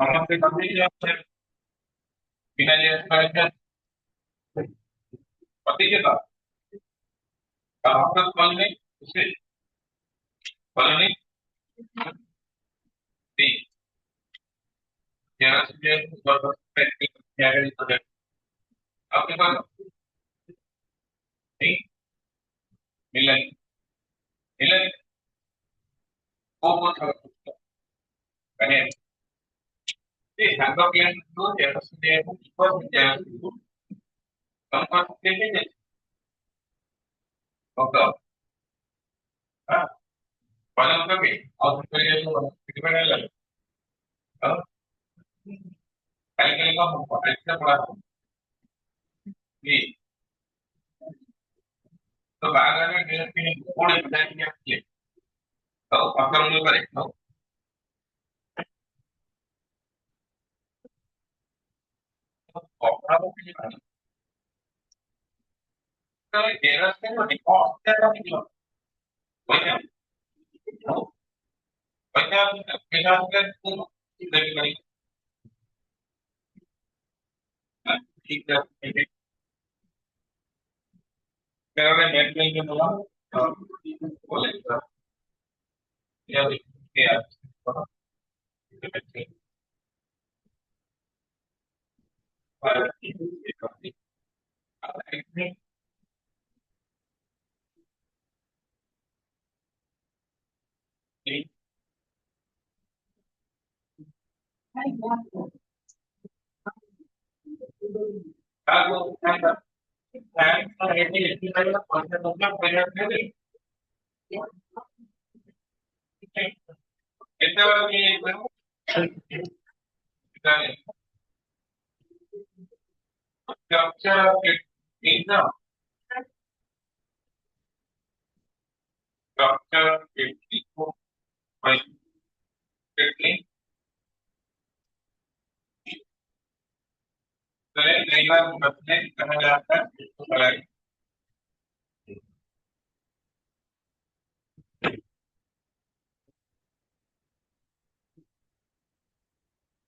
ସମସ୍ତେ କମେଇ ଯାଉଛେ ବିନା ଜିନିଷ ପ୍ରତିଶତ आप कॉलोनी उसे कॉलोनी थी यहाँ से आपके पास नहीं मिलन मिलन वो था कने ये सांगा प्लान तो जैसे ऊपर जैसे कम कर सकते हैं ओके हाँ वाला होगा भी और फिर ये तो कितना लगे हाँ कल के लिए हम ऐसा पढ़ा कि तो बाहर में मेरे पे पूरे बजाय किया तो पकड़ में करे तो ऑपरा को भी तो ये रास्ते में रिकॉर्ड क्या निकला वही है वही है मेरा तो देख नहीं ठीक है मेरा ने नेट में जो बोला बोले या क्या kalau saya saya ini saya konsep banyak sekali itu lagi kita capture itu capture itu baik ini saya dengan maksudnya karena data itu lagi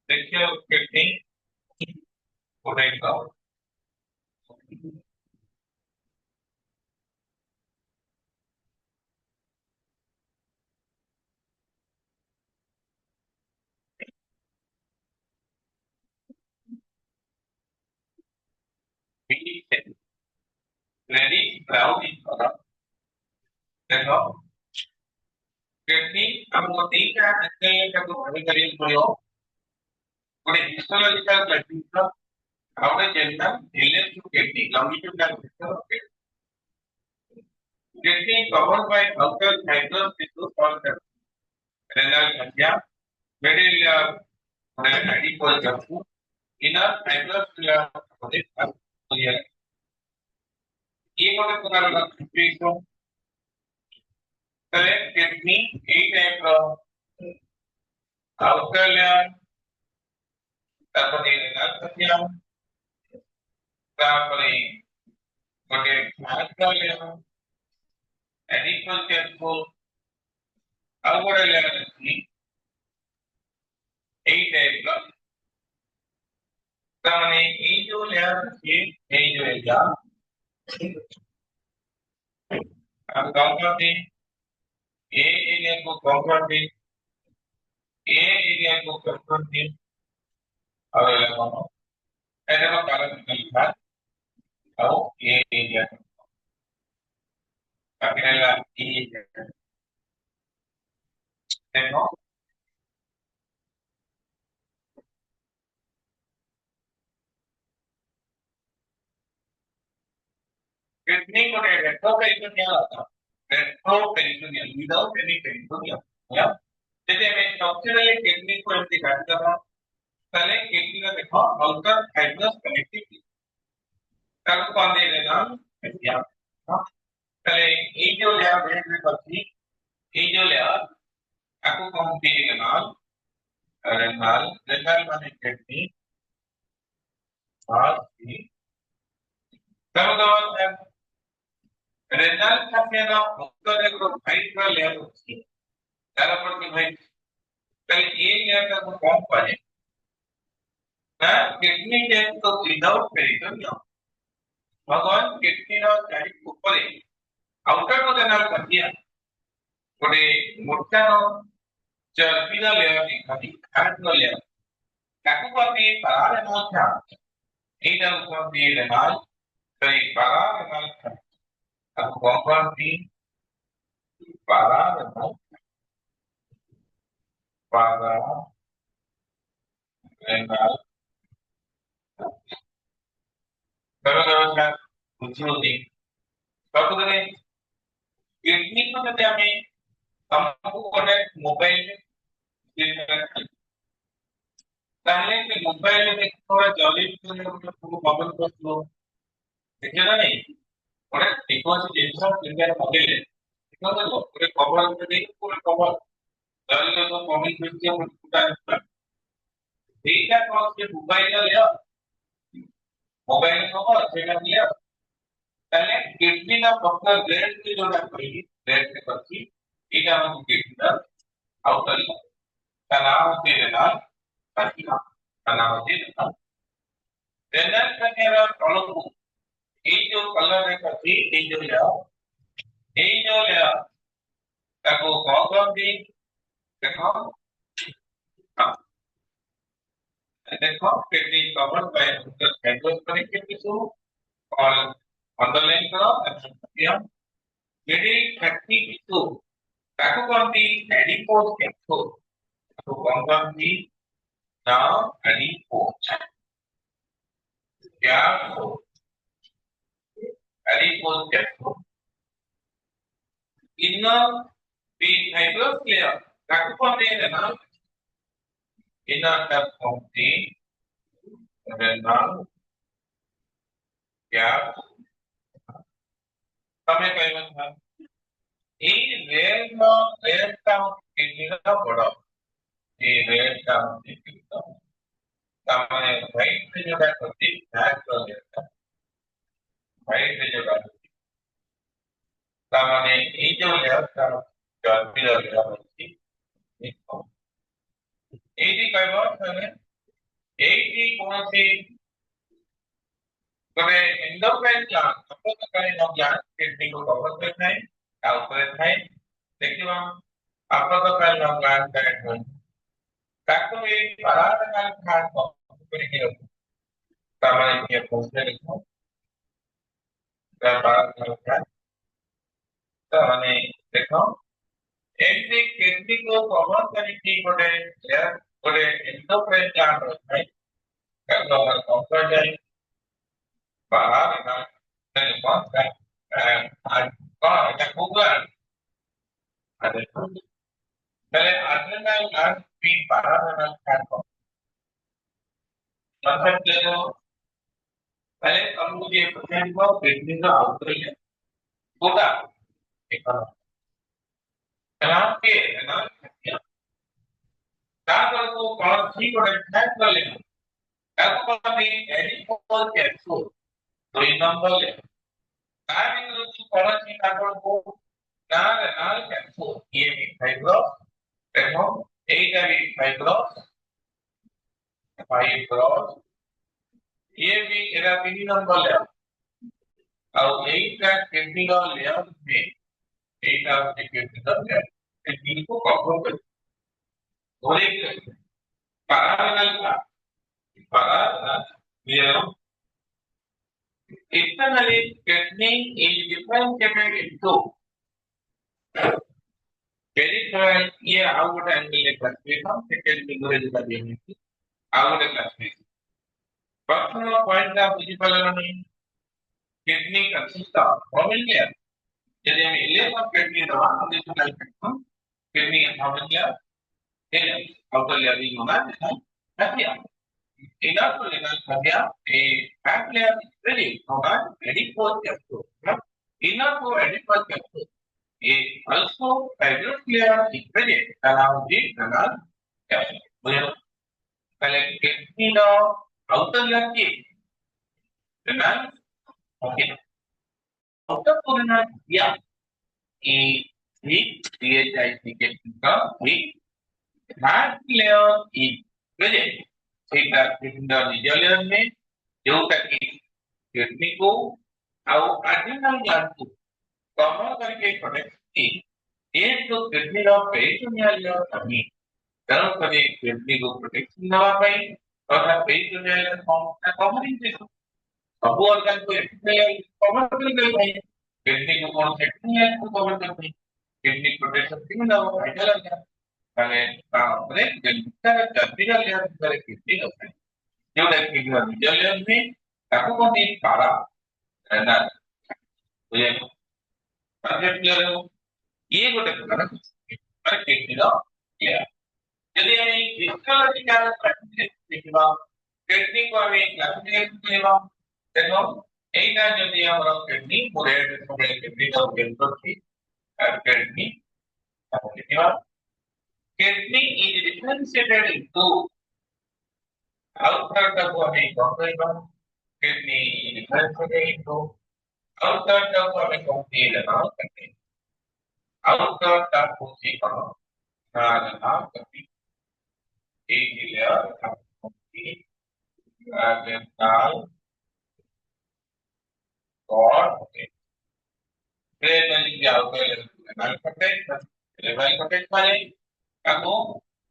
देखिए कितनी उड़ेगा रेडी क्लाउड देखो कितनी हमको तीन का का तो हमें करीब पड़ो ଗୋଟେ ହିଷ୍ଟୋରିକାଲ ପ୍ଲେଟିଙ୍ଗ ଆଉ ଗୋଟେ ଜେନେରାଲ ଏଲିଏନ ଟୁ କେଟି ଲଙ୍ଗିଟ୍ୟୁଡିନାଲ ପିକ୍ଚର ଓକେ କେଟି କଭର୍ड ବାଇ ଆଉଟର ହାଇଡ୍ରୋस टिश्यू और renal fascia middle layer adipose junction inner fibrous layer body ये ଗୋଟେ ପ୍ରକାର ଫିକ୍ସ करे किडनी ए टाइप आउटर लेयर तापर renal fascia तापर ଗୋଟେ vascular layer adipose junction ଆଉ ଗୋଟେ layer ଅଛି এই টাইপ তার মানে এই যে লেয়ার আছে এই যে এটা अब कौन करते ए एरिया को कौन करते ए एरिया को कौन करते अब लगाओ ऐसे में कागज लिखा आओ ए एरिया बाकी रहेगा ई देखो कितनी को रेट्रो पेरिटोनियल आता retro peritoneal without any peritoneal या जैसे मैं स्ट्रक्चरली किडनी को एमती काट कर रहा हूं पहले किडनी का देखो आउटर फाइब्रस कनेक्टिविटी तब कौन दे देना या पहले ये जो लेयर भेज में करती ये जो लेयर आपको कौन दिए नाल रेनाल रेनाल माने किडनी और सी तब तो रेनाल fascia उत्तर एक फाइट का लेयर होती है त्याला पण मी माहिती तर ए लेयर का तो फॉर्म पाहिजे किडनी टेस्ट तो विदाउट पेरिटोनियम भगवान किडनी रो चारि ऊपर आउटर को देना कर दिया गोटे मोटा चर्बी रो लेयर नहीं खाली फैट रो लेयर ताकू करती पारारेनल फैट एटा करती रेनल सही पारारेनल फैट ताकू करती पारारेनल पारारेनल बराबर बुझियोनी प्रकृतरे किडनी को जदि आमे हमको गोटे मोबाइल ताहले से मोबाइल में थोड़ा जल्दी गोटे मोबाइल को देखिए ना नहीं गोटे टेक्नोलॉजी जिनिस इंडिया मगेले देखो गोटे कवर गोटे पूरा कवर जल्दी तो मोबाइल में जो पूरा एटा कौन से मोबाइल ले मोबाइल कवर सेटा लिया ताले किडनी ना पक्का ग्रेड के जोड़ा कोई ग्रेड के पक्षी एटा हम किडनी ना आउटर तनाव के रेनल पक्षी तनाव के रेनल कनेरा तलकू ए जो कलर रे पक्षी ए जो लेया ताको कौन दी देखो हां देखो kidney cover by endoscopic tissue और अंडरलाइन करो एम मिडिल फैटी टिश्यू ताको कोनती एडिपोज कैप्सूल तो कोनती ना एडिपोज क्या हो adipose capsule inner be fibrous layer ताको कोनती ना inner cap of the renal cap તમે કહ્યું था એ રેડ કાઉન્ટ કિડનીનો બડો એ રેડ કાઉન્ટ કિડનીનો તમને વ્હાઇટ રે જોડા કરતી નેચરલ લેતા વ્હાઇટ રે જોડા તમને એ જો લેતા ચર્બી લેતા હોતી एटी कहबो तने एटी कोनसी तबे एंडोक्राइन ग्लैंड अपरकाइन ग्लैंड किडनी को कवर करता है या ऊपर है देखिबा अपरकाइन ग्लैंड दैट वन ताको ये पारारेनल ग्लैंड को ऊपर ही रखो सामान्य ये पूछने लिखो पारारेनल ग्लैंड तो माने देखो एटी किडनी को कवर करने की गोटे एंडोक्राइन ग्लैंड होता है कवर कवर जाए पारारेनल then what that God that Google ada dari adrenal gland di pararenal gland मतलब जो पहले हम मुझे प्रेजेंट को किडनी का आउटर है होगा एक तनाव के रेनल ताकत को कौन सी को डिटेक्ट कर लेना ताकत को भी एडिपोज कैप्सूल तो इन नंबर ले ताकि तो कौन सी ताकत को ना रेनल कैप्सूल ये भी फाइब्रोस देखो एटा भी फाइब्रोस ये भी एरा तीन नंबर ले और एटा किडनी का लेयर में एटा किडनी का लेयर किडनी को कवर कर और एक पैरेलल का ये internally kidney is differentiated into peripheral ये आउट एंगल ले क्लासिफिकेशन सेकंड फिगर का देने की आउट क्लासिफिकेशन प्रथम पॉइंट का बुझी पालन नहीं kidney consist of common layer यदि हम लेयर ऑफ किडनी दवा हम देखो ना किडनी कॉमन लेयर है आउटर लेयर भी होना है क्या इनर को लेना क्या ए फैट लेयर रेडी होगा एडिपोज कैप्सूल इनर को एडिपोज कैप्सूल ये also fibrous layer is present around the renal capsule बुझे पहले किडनी नो आउटर लेयर की renal ओके आउटर को renal या ए PHIC किडनी का भी fat layer is present ସେଇଟା ବିଭିନ୍ନ ନିଜ ଲେୟରରେ ଯୋଉଟା କି କିଡନୀକୁ ଆଉ ଆଡ୍ରିନାଲ ଗ୍ଲାଣ୍ଡକୁ କଭର କରିକି ପ୍ରଟେକ୍ଟ ଯେହେତୁ କିଡନୀର ପେରିଟୋନିଆଲ ଲେୟର ନାହିଁ ତେଣୁକରି କିଡନୀକୁ ପ୍ରୋଟେକ୍ସନ ଦେବା ପାଇଁ ତଥା ପେରିଟୋନିଆଲ କଭରିଂ ସବୁ ଅର୍ଗାନକୁ କଭର କରିଦେବା ପାଇଁ କିଡନୀକୁ କୌଣସି ଏକ୍ସଟ୍ରିମିଆଲକୁ କଭର କରିବା ପାଇଁ କିଡନୀ ପ୍ରୋଟେକ୍ସନ କେମିତି ଦେବ ଭାଇଟାଲ ଅର୍ଗାନ ତାହେଲେ ତା ଉପରେ ଭିତରେ ଜର୍ବିର ଲେୟର ଭିତରେ କିଡନୀ ନଥାଏ ଯୋଉଟା କିଡନୀର ନିଜ ଲେୟର ନୁହେଁ ତାକୁ କହନ୍ତି ପାରା ରେନାଲ ବୁଝିଲେ କ୍ଲିୟର ହେବ ये गोटे प्रकार किडनीर ଲେୟାର ଯଦି ଆମେ ହିଷ୍ଟୋଲଜିକାଲ ପ୍ରାକ୍ଟିସ ଦେଖିବା किडनी को ଆମେ କ୍ଲାସିଫିକେସନ କରିବା ଦେଖ ଏଇଟା ଯଦି ଆମର କିଡନୀ ରେଡ ସବୁବେଳେ କିଡନୀ ର ବେଲ ଅଛି କିଡନୀ ଦେଖିବା kidney is differentiated into outer को ଆମେ କଣ କହିବା किडनी डिफरेंशिएटेड इनटू आउटर को ଆମେ କହନ୍ତି ରେନାଲ किडनी आउटर टा होची कौन ରେନାଲ किडनी एक लेयर होती रेनाल कॉर्ड होते रेनाल की आउटर रेनाल कॉर्टेक्स माने काको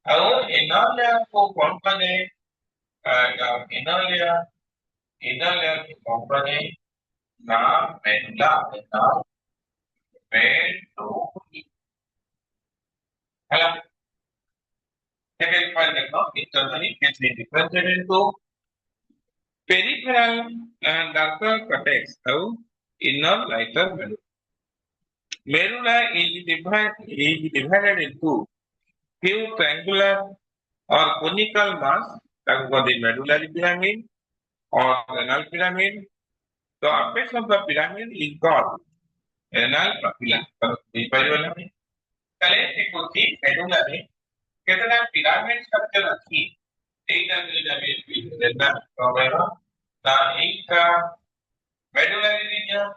ଆଉ ଇନର ଲେୟର को कौन माने इनर लेयर की कौन माने ना मेडुला मेडुला ହେଲା second point देखो internally is differentiated into peripheral and dorsal cortex ଆଉ inner lighter medulla. Medulla is divided into few triangular or conical mass ताको कहते medullary pyramid or renal pyramid. The apex of the pyramid is called renal papilla. बुझिପାରିବ ନା ତାହେଲେ एक होची medulla रे केतना pyramid structure अछि एटा যদি আমি দেখনা প্রবলেম তা এইটা মেডুলারি রিজিয়ন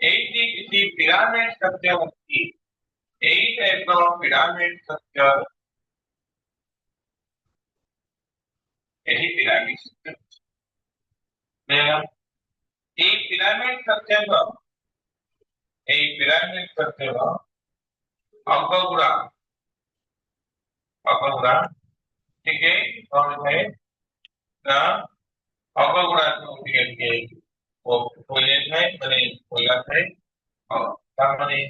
এইটি কিছু পিরামিড স্ট্রাকচার अछि এই টাইপ অফ পিরামিড স্ট্রাকচার এই পিরামিড স্ট্রাকচার মেলা এই পিরামিড স্ট্রাকচার অঙ্গগুড়া ठीक है और है ना अगुड़ा के वो खोले है माने खोला है और माने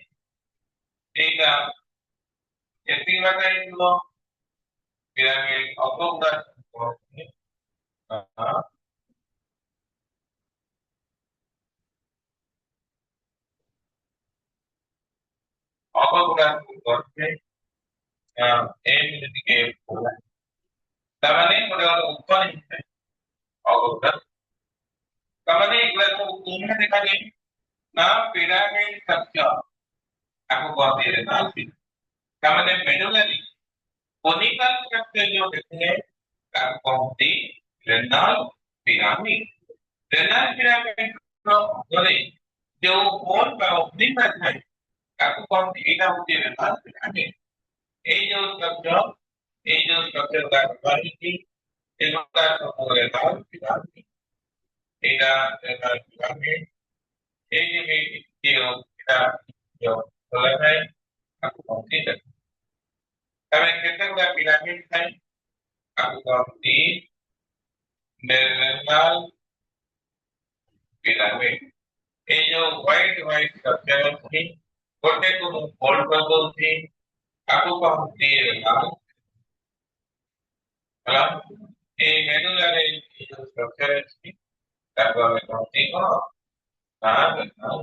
एटा एती बाटा इलो पिरामिड अगुड़ा हां अगुड़ा करते एम के खोला तामाने मोडे ऊपर है अगुड़ा तामाने एगला को तुम्हें देखा गई ना पिरामिड स्ट्रक्चर आपको कहते हैं ना तामाने मेडुलरी कोनिकल स्ट्रक्चर जो कहते हैं आपको कहते रेनाल पिरामिड नो गरे जो होल का ओपनिंग है आपको कहते एटा होती रेनाल पिरामिड এই जो स्ट्रक्चर का क्वालिटी एटा सब रेनाल पिरामिड एटा रेनाल पिरामिड এই যে এটা जो बोला है आपको कहते हैं तब कितने का पिरामिड है आपको कहते रेनाल पिरामिड ये जो व्हाइट स्ट्रक्चर है गोटे को फोल्ड कर दो थी आपको कहते रेनाल ହେଲା ଏ ମେଡୁଲାରେ जो स्ट्रक्चर ଅଛି ତାକୁ ଆମେ कहते କଣ ନା रेनाल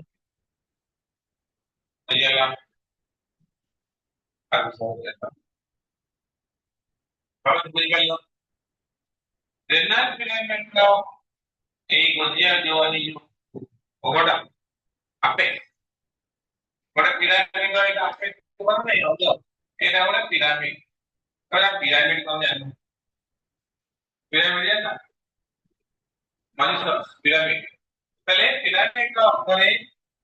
ବୁଝିଗଲା ଆକୁ ସବୁ ଦେଖା ଆମେ ବୁଝିପାରିଲ रेनाल पिरामिड ର এই গজিয়া जो वाली जो ওগোটা আপে ଗୋଟେ ପିରାମିଡ ଏଇଟା ଆପେ କଣ ନାହିଁ ଅଜ ଏଇଟା ଗୋଟେ ପିରାମିଡ ଏଇଟା ପିରାମିଡ କଣ ଜାଣିବ ପିରାମିଡ ଜାଣିନା ମଣିଷ ପିରାମିଡ ତାହେଲେ ପିରାମିଡ ର ଅକ୍ଷରେ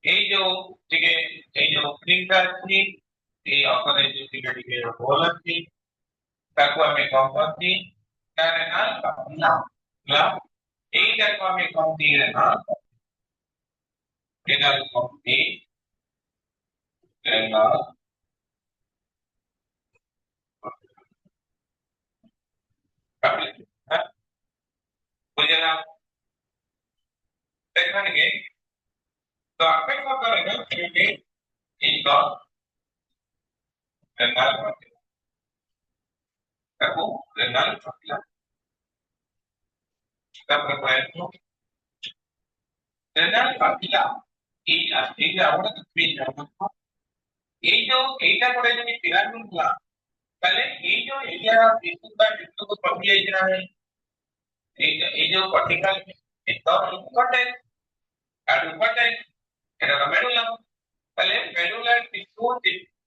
ଏଇ ଯୋଉ ଟିକେ ଏଇ ଯୋଉ ଓପନିଂ ଟା ଅଛି ଏଇ ଅକ୍ଷରେ ଯୋଉ ଟିକେ ହୋଲ ଅଛି ତାକୁ ଆମେ କଣ କହନ୍ତି renal papilla मतलब এইটা তো আমি কম দিয়ে renal কমপ্লি renal papilla বুঝলাম এখানে तो आपके पास रहेगा क्योंकि इनका renal papilla देखो renal papilla का प्रकार renal papilla এইটা আমরা তো পেয়ে যাবো এই যে এইটা করে যদি পিরামিড গুলা তাহলে এই যে এরিয়া বিদ্যুৎ বা বিদ্যুৎ প্রক্রিয়া এখানে है এই যে কর্টিক্যাল একদম ইম্পর্টেন্ট আর ইম্পর্টেন্ট এটা তো মেডুলাম তাহলে মেডুলার টিস্যু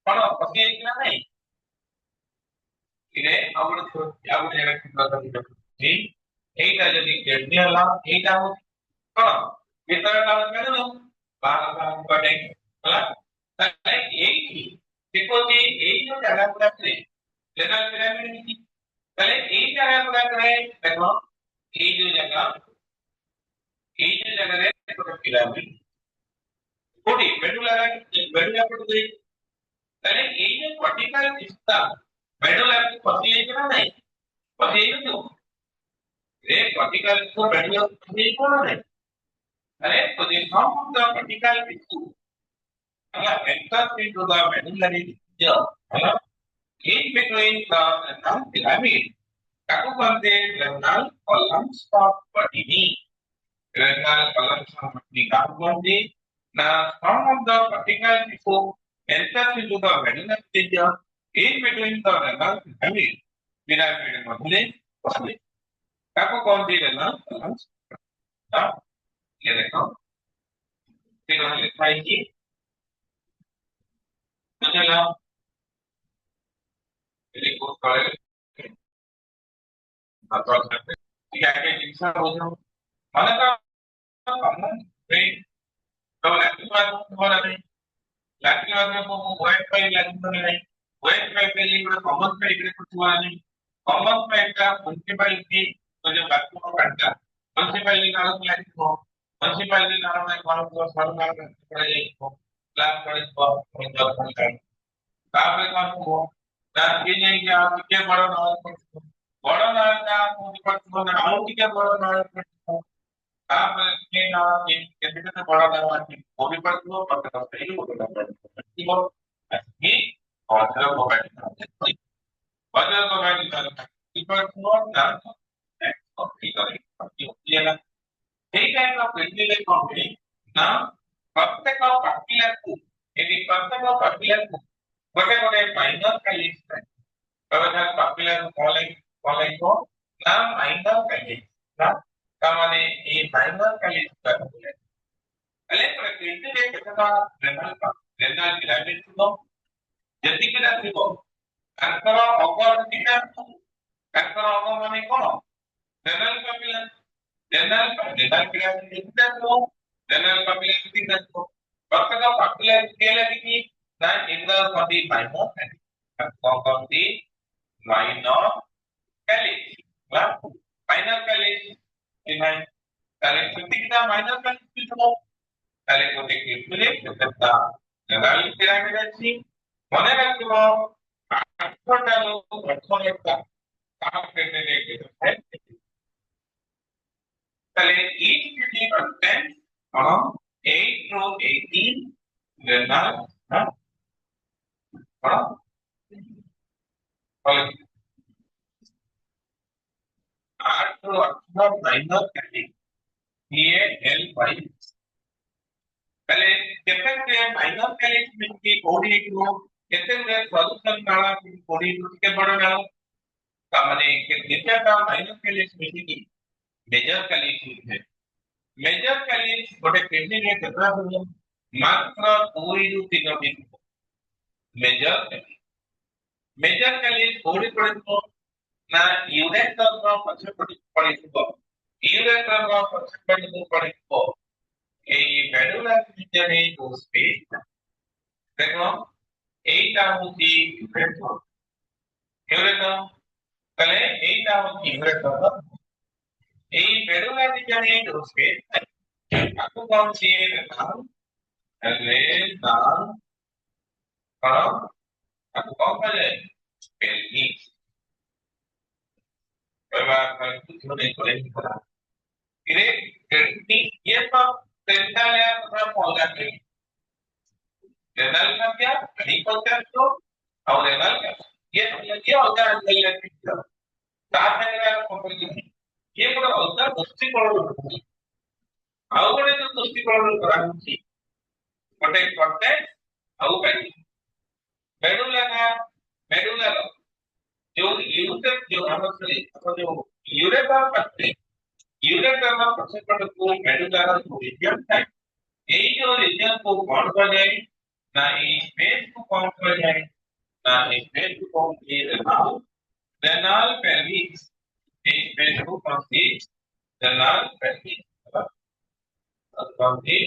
কোন প্রক্রিয়া এখানে নাই ইরে আমরা তো আমরা জায়গা কি কথা বলছি এইটা যদি কিডনি হলাম এইটা হচ্ছে কোন ভিতরটা মেডুলাম বারটা ইম্পর্টেন্ট হলা তাহলে এই দেখো যে এই যে জায়গাগুলোতে রেনাল পিরামিড কি তাহলে এই জায়গাগুলোতে দেখো এই যে জায়গারে একটা পিরামিড কোটি মেডুলা কোটি তাহলে এই যে কর্টিক্যাল টিস্যুটা মেডুলার পথিয়ে না নাই পথিয়ে তো রে কর্টিক্যাল টিস্যু মেডুলা পথিয়ে কোন নাই আরে তো যে সম্পূর্ণ কর্টিক্যাল টিস্যু है enters into the medullary region है in between the renal pyramid काको बनते renal columns of body renal columns of body काको बनते ना some of the cortical tissue enters into the medullary region in between the renal pyramid मधुले पसले काको बनते renal columns हाँ ये देखो देखो लिखा है कि चला jadi kalau atau tidak ada bisa untuk mana kan kamu baik kalau lagi lagi mau wifi lagi mana nih wifi ini udah common पे इकडे कुछ हुआ नहीं common पे का municipality तो जो बात को करता municipality नाम क्या है वो municipality नाम में कौन को सरकार पड़ जाएगी प्लान पड़ेगा ତାପରେ କଣ ହବ ନା କିଏ ଯାଇକି ଆଉ ଟିକେ ବଡ ନହେଲେ ପଡିଥିବ ନା ଆଉ ଟିକେ ବଡ ନହେଲେ ପଡିଥିବ ତାପରେ କିଏ ନା କେତେ କେତେ ବଡ ନହେଲେ ପଡି ପଡିଥିବ ପଡିଥିବ ଏଇ ଗୋଟେ ପଡିଥିବ ଆସିକି ଅଧର ମୋବାଇଲ ପଡିଥିବ ନା ସେଇ ଟାଇପର ପ୍ରିଣ୍ଟିଂରେ କଣ ହୁଏ ନା ପ୍ରତ୍ୟେକ ପାର୍ଟିଲାକୁ ଏଠି ପ୍ରତ୍ୟେକ ପାର୍ଟିଲାକୁ ଗୋଟେ ଗୋଟେ ମାଇନର କାଲିସ୍ ଥାଏ ବ୍ୟବଧାନ ପପୁଲାର କଲେଜ୍ ନା ମାଇନର କାଲିସ୍ ନା ତାମାନେ এই ମାଇନର କାଲିସ୍ ଥାଏ ହେଲେ ପ୍ରିଣ୍ଟିଂରେ କେତେଟା ରେନାଲ ପିରାମିଡ୍ ଥିବ ଯେତିକିଟା ଥିବ ତାଙ୍କର ଅଗ ଦିଟା ତାଙ୍କର ଅଗ ମାନେ କଣ ରେନାଲ ପାପୁଲାର ରେନାଲ ପିରାମିଡ୍ ଯେତିକିଟା ଥିବ ରେନାଲ ପାପୁଲାର ଦିଟା ଥିବ ପ୍ରତ୍ୟେକ ପାପୁଲାର ସ୍କେଲ ଅଛି ना in the for the minor for the minor calyx minor calyx behind calyx कितना minor calyx कितना calyx को देखिए फिर कितना renal pyramid अच्छी मने रखो आठटा लोग अठोनेटा काम करने लेके है पहले each kidney contains around 8 to 18 renal हाँ आठ तो अठारह माइनस कैलिक ये एल बाई पहले कितने के माइनस कैलिक में की बॉडी को कितने के सॉल्यूशन काला की बॉडी को के बड़ा ना का माने कि कितना का माइनस कैलिक में की मेजर कैलिक है मेजर कैलिक बड़े किडनी में कितना हो मात्र 2 3 मेजर कैलिस कोडी पड़ितो ना यूरेटर रो पछे पड़ितो यूरेटर रो पछे पड़ितो एई मेडुलर रीजन ए जो स्पेस देखो एटा होती यूरेटर तले एटा होती यूरेटर এই মেডুলা রিজন এই দোষে aku considerar renal kalau aku compare pelvis evacuar tujuh de ini ini ये तो dental या थोड़ा पौधा है renal का क्या नहीं पहुंचा तो और renal का ये होता है अंदर साथ में मेरा कंपनी ये पूरा होता है दृष्टिकोण ଆଉ ଗୋଟେ ଯୋଉ ଦୃଷ୍ଟିକୋଣରୁ କରାଯାଉଛି ଗୋଟେ କର୍ଟେକ୍ସ ଆଉ ମେଡୁଲା ମେଡୁଲାର ଯୋଉ ଯୋଉ ଆମର ଯୋଉ ୟୁରେଟର ପାଖରେ ୟୁରେଟର ପଛପଟକୁ ମେଡୁଲାର ଯୋଉ ରିଜିଅନ ଥାଏ ଏଇ ଯୋଉ ରିଜିଅନକୁ କଣ କୁହାଯାଏ ନା ଏଇ ସ୍ପେସକୁ କଣ କୁହାଯାଏ ନା ଏଇ ସ୍ପେସକୁ କହନ୍ତି रेनाल पेल्विस ଏଇ ସ୍ପେସକୁ କହନ୍ତି रेनाल पेल्विस कौन-सी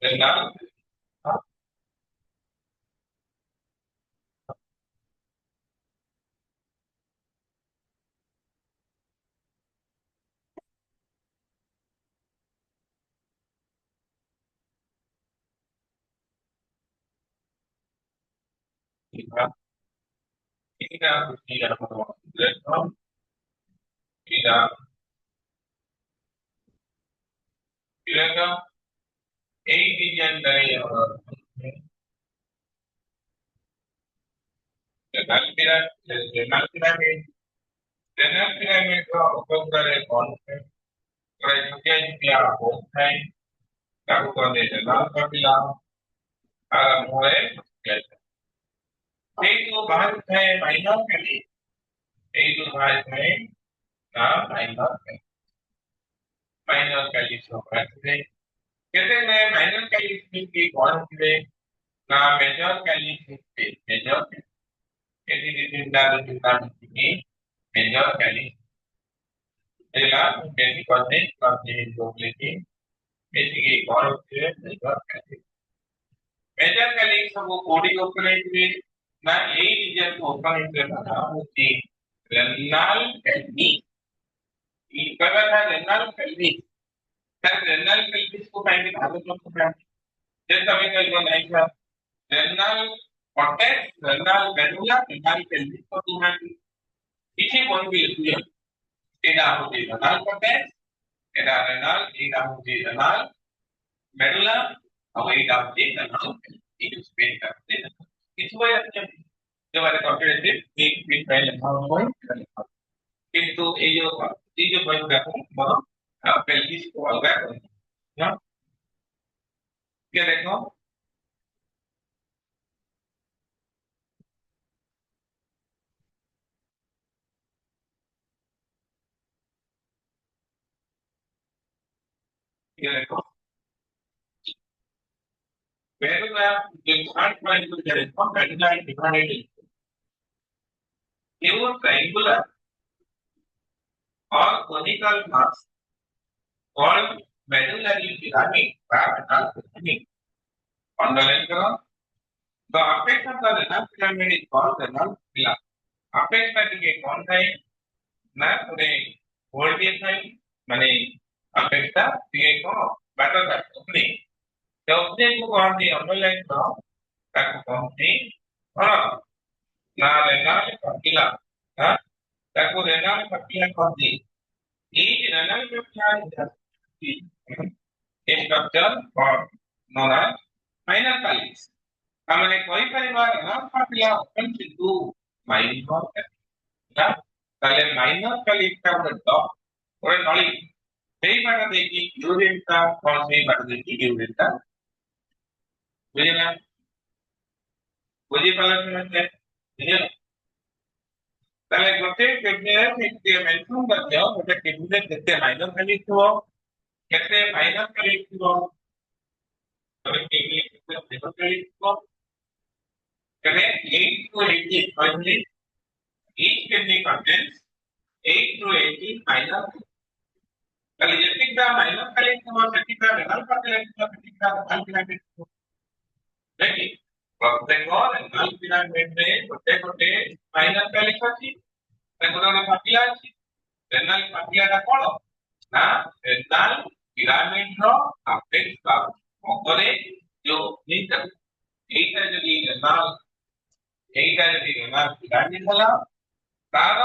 रेनाल এই ডিজাইন দ্বারাই আমরা रेनाल पिरामिड का उपयोग करे कौन है क्या होता है ताकू कहते रेनाल कपिला और मोए एक जो भाग है माइनर के लिए एक जो भाग है ना माइनर का लिए सब रखते कहते हैं माइनर का लिए की कौन है ना मेजर का लिए मेजर यदि चिंता की मेजर का लिए एला बेसिक करते लोग लेके बेसिक एक और होते हैं मेजर का लिए सब वो कोडिंग ओपन है ना यही रीजन को ओपन है ना होती रेनाल पेल्विस ये कहा था renal pelvis sir renal pelvis को फाइंड करना तो जैसे हमें कहीं नहीं था renal cortex renal medulla renal pelvis को तुम्हारी किसी कोई भी लिखिए एडा होती रेनाल कॉर्टेक्स एडा रेनाल एडा होती रेनाल मेडुला और एडा होती रेनाल itu space करते हैं इस वजह से जब हमारे कंप्यूटर से एक फाइल लिखा हुआ है किंतु ये जो फाइल रखो वह पेल्विस को अलग करें ना क्या देखो क्या देखो मेडुला जो स्टार्ट पॉइंट को क्या देखो मेडुला डिवाइडेड ये वो ट्रायंगुलर और conical mass called medullary pyramid pyramid underline करो the apex of the renal pyramid is called renal pillar apex में ये कौन है ना पूरे वोल्टेज है माने apex का ये को बैटर का अपने तो अपने को कौन सी underline करो ताकि कौन सी हाँ ना renal papilla हाँ ताकि renal papilla कौन सी each renal papilla is a structure known as minor calyx हमने कोई परिवार renal papilla open into minor ना তাহলে minor calyx का वो डॉट और नली সেই বাটা দেখি ইউরিনটা কোন সেই বাটা দেখি ইউরিনটা বুঝে না বুঝে পারলেন না বুঝে তাহলে গোটে কিডনিরে ঠিক মেনশন করতে গোটে কিডনিরে কেতে মাইনর ক্যালিক্স हो কেতে মাইনর ক্যালিক্স हो তবে কিডনি কেতে মাইনর ক্যালিক্স हो কেতে 8 to 18 finally each kidney contains 8 to 18 minor তাহলে যেটিটা মাইনর ক্যালিক্স हो সেটিটা রেনাল ক্যালিক্স हो সেটিটা renal ক্যালিক্স हो देखिए प्रत्येक renal pyramid में गोटे गोटे माइनर क्यालिक्स अछि गोटे गोटे पापिला अछि renal papillaଟା କଣ ନା renal filament ର apex ଭାଗ ଅଗରେ ଯୋଉ ଏଇଟା ଯଦି renal filament ହେଲା ତାର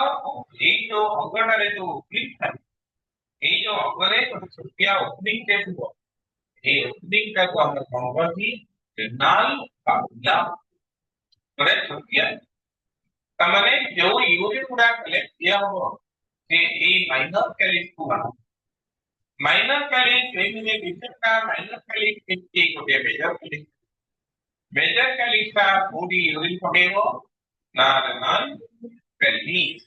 ଏଇ ଯୋଉ ଅଙ୍ଗଟାରେ ଯୋଉ ଓପନିଂ ଥାଏ ଏଇ ଯୋଉ ଅଙ୍ଗରେ ଗୋଟେ ଛୋଟିଆ ଓପନିଂ ଟେ ଥିବ ଏଇ ଓପନିଂ ଟାକୁ ଆମେ କଣ କହନ୍ତି renal papilla ଗୋଟେ ଛୋଟିଆ ତାମାନେ ଯୋଉ ୟୁରିନ ଗୁଡା କଲେକ୍ଟ କିया ହବ ସେ ଏଇ ମାଇନର କ୍ୟାଲିସ୍ କୁ माइनर कैलिस एमिने विशेषता माइनर कैलिस के गोटे मेजर कैलिस का बॉडी यूरिन पकेबो ना रेनाल कैलिस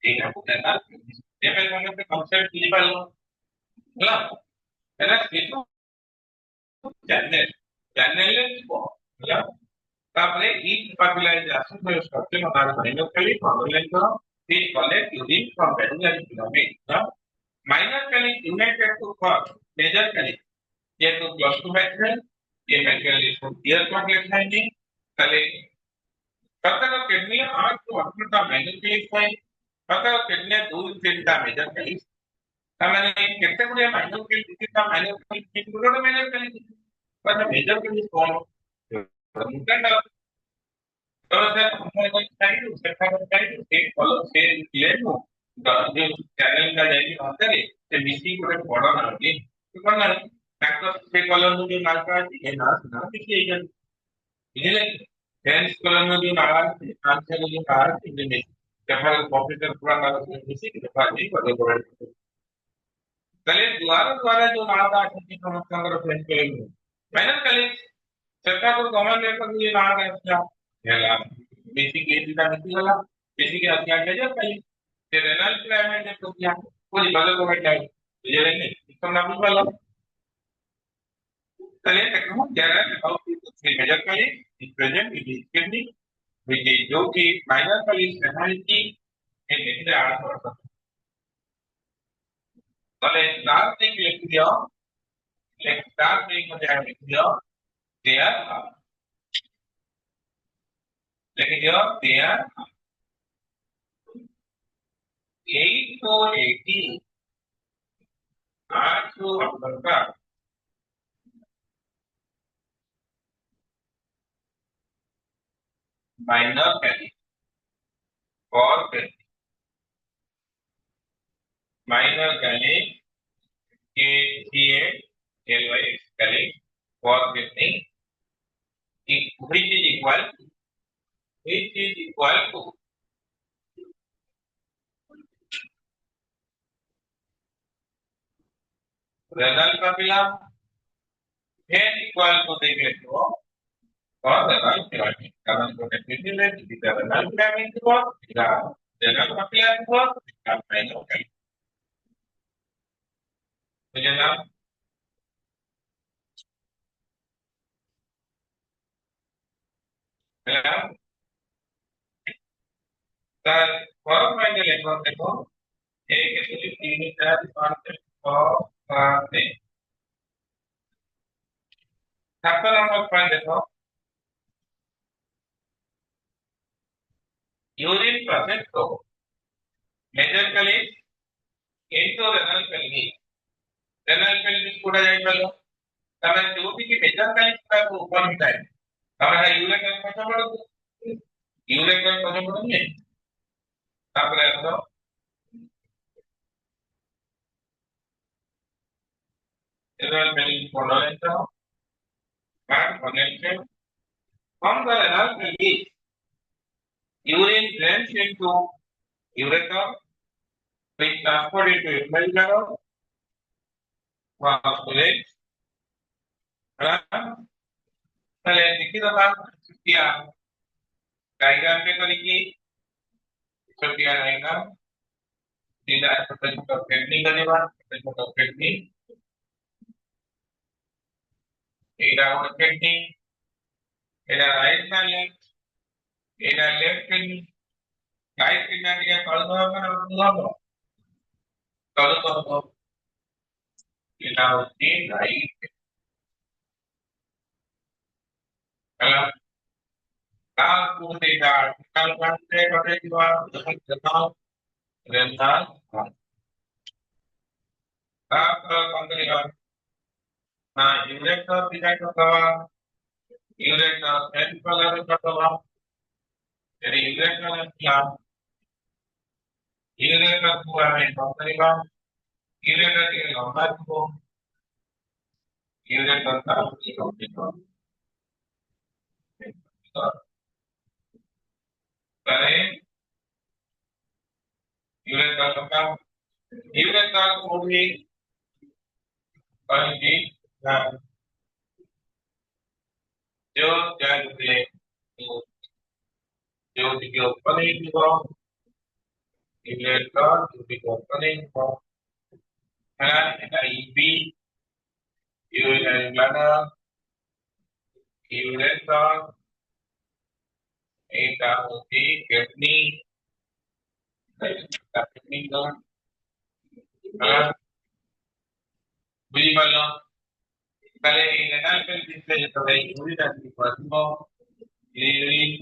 एटा रेनाल कैलिस जेबे हमसे कांसेप्ट क्लियर होला एना केतो चैनल चैनल होला तापरे ईच पापुलाइजेशन में structure of minor calyx organize करो फिर collect urine from various filament minor calyx united to form major calyx ये तो प्लस टू मैटेरियल ये मैटेरियल इसको क्लियर कॉम्प्लेक्स है नहीं तले पता का किडनी आठ तो अपना का माइनर कैलिस है पता का किडनी दो तीन का मेजर कैलिस हमने कितने बड़े माइनर कैलिस का माइनर कैलिस कितने बड़े मेजर कैलिस पर मेजर कैलिस कौन मुकंड तो सर हमने कोई साइड उसका साइड एक फॉलो से क्लियर हो जो चैनल का जाएगी अंदर से मिसी को बड़ा ना लगे तो कौन ना फैक्टर से कॉलम में जो नाका है ये ना किसी एजेंट इसलिए टेंस कॉलम में जो नाका है आंसर में जो नाका है इसलिए जब हर कंप्यूटर पूरा नाका से मिसी के बाद नहीं पता पड़ेगा कले द्वारा जो नाका है कि हम संग्रह फ्रेंच करेंगे मैंने कले चर्चा को कॉमन लेकर ये नाका है क्या हेला बेसिक एजिटा मिसी वाला बेसिक क्या क्या पहले the renal filament है तो क्या कोई बदल को हटाए ये लेंगे इसका नाम भी वाला चलिए देखते हैं general about the major caries is present in the kidney which is जो कि minor caries renality में देखते हैं आठ वर्ष चलिए start में लिख दिया start में मुझे लिख दिया there लिख दिया there 880 800 का माइनर कैलिस और माइनर कैलिस के LY कैलिस और कितनी which is equal to renal papilla n equal to देख लेते हो और renal filament कारण को डेफिनेटली ले इधर renal filament को इधर renal papilla को इधर minor कैलिस तो ये नाम है सर फॉर्म में देखो एक है 3 4 5 और 7 7 नंबर पॉइंट देखो यूरिन प्रोसेस को major calyx into renal calyx पूरा जाई पलो तमे जो भी की मेजर कैलिस का ऊपर मिटा है तमे यूरिन कैलिस कसा पड़ो यूरिन कैलिस कसा पड़ो नहीं तापरे तो renal कैलिस पड़ो तो card connection from the renal Kallis urine drains into ureter which transport into urinary phosphorus पहले देखिए तो बात क्या डायग्राम पे करेंगे छोटिया डायग्राम सीधा छोटा छोटा किडनी करने बाद छोटा छोटा किडनी एरा और किडनी एरा राइट ना left era left kidney right kidney के कल दो तो एरा होती राइट कला काल पूरे का कल बनते बड़े दीवार जहाँ जहाँ रेंदाल કંપની ના યુરેટર ડિઝાઇન કરવા યુરેટર સેલ કલર કરવા એટલે યુરેટર ના યુરેટર પૂરા કંપની યુરેટર કે લંબા को યુરેટર का कंपनी करे युरेटर का युरेटर को भी कहीं जो जैसे जो की ओपनिंग को युरेटर जो की ओपनिंग को है EB ureter ureter eta hoki kidney kidney નો બીજી બાજુ તારે એનાલિસિસ વિશે તો યુરિન એસિડ પસમો યુરિન